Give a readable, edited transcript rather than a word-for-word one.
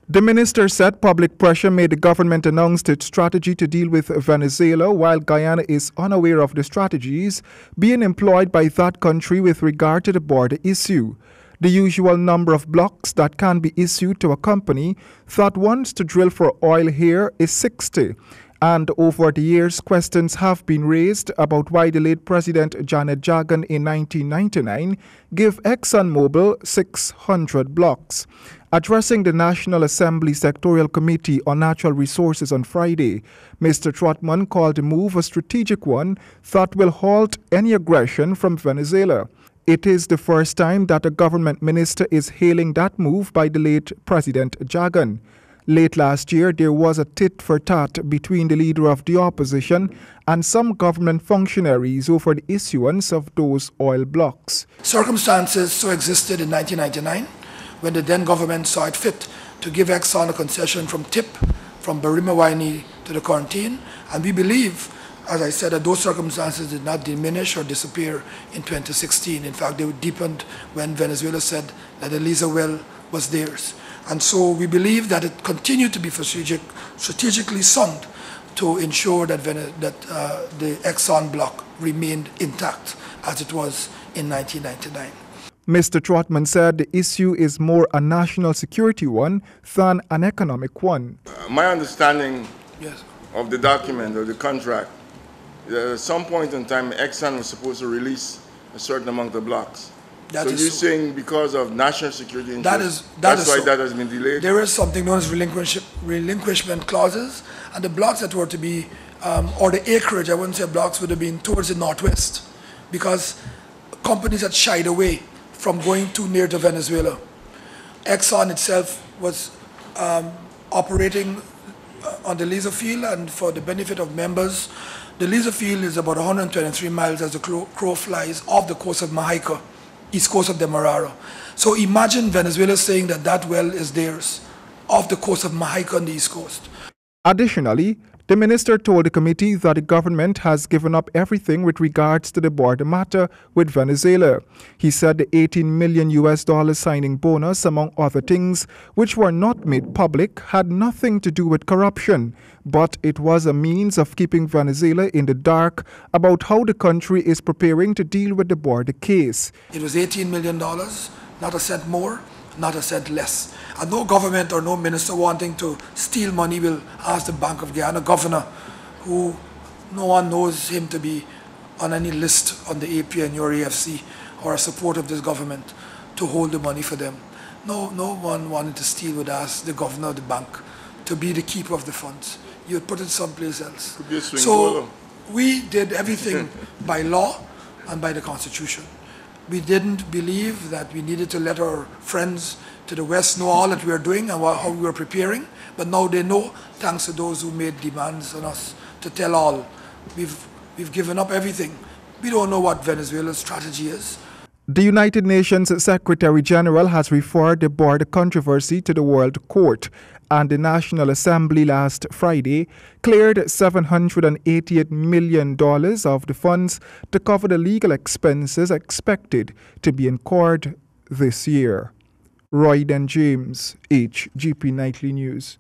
The minister said public pressure made the government announce its strategy to deal with Venezuela, while Guyana is unaware of the strategies being employed by that country with regard to the border issue. The usual number of blocks that can be issued to a company that wants to drill for oil here is 60. And over the years, questions have been raised about why the late President Janet Jagan in 1999 gave Exxonmobil 600 blocks. Addressing the National Assembly Sectorial Committee on Natural Resources on Friday, Mr. Trotman called the move a strategic one that will halt any aggression from Venezuela. It is the first time that a government minister is hailing that move by the late President Jagan. Late last year, there was a tit-for-tat between the leader of the opposition and some government functionaries over the issuance of those oil blocks. Circumstances so existed in 1999 when the then government saw it fit to give Exxon a concession from TIP, from Barima-Waini to the quarantine, and we believe, as I said, that those circumstances did not diminish or disappear in 2016. In fact, they deepened when Venezuela said that the Liza well was theirs. And so we believe that it continued to be strategically sound to ensure that the Exxon block remained intact as it was in 1999. Mr. Trotman said the issue is more a national security one than an economic one. My understanding Yes. of the document or the contract, at some point in time, Exxon was supposed to release a certain amount of blocks. So you're saying because of national security interests, that's why that has been delayed? There is something known as relinquishment clauses, and the blocks that were to be, or the acreage, I wouldn't say blocks, would have been towards the northwest, because companies had shied away from going too near to Venezuela. Exxon itself was operating on the Liza field, and for the benefit of members, the Liza field is about 123 miles as the crow flies off the coast of Jamaica, east coast of Demerara. So imagine Venezuela saying that that well is theirs, off the coast of Jamaica on the east coast. Additionally, the minister told the committee that the government has given up everything with regards to the border matter with Venezuela. He said the $18 million signing bonus, among other things, which were not made public, had nothing to do with corruption, but it was a means of keeping Venezuela in the dark about how the country is preparing to deal with the border case. It was $18 million, not a cent more, not a cent less. And no government or no minister wanting to steal money will ask the Bank of Guyana governor, who no one knows him to be on any list on the APN or AFC or a support of this government, to hold the money for them. No one wanted to steal would ask the governor of the bank to be the keeper of the funds. You would put it someplace else. So we did everything by law and by the Constitution. We didn't believe that we needed to let our friends to the West know all that we are doing and how we were preparing, but now they know, thanks to those who made demands on us to tell all. We've given up everything. We don't know what Venezuela's strategy is. The United Nations Secretary General has referred the border controversy to the World Court, and the National Assembly last Friday cleared $788 million of the funds to cover the legal expenses expected to be incurred this year. Roy and James, HGP Nightly News.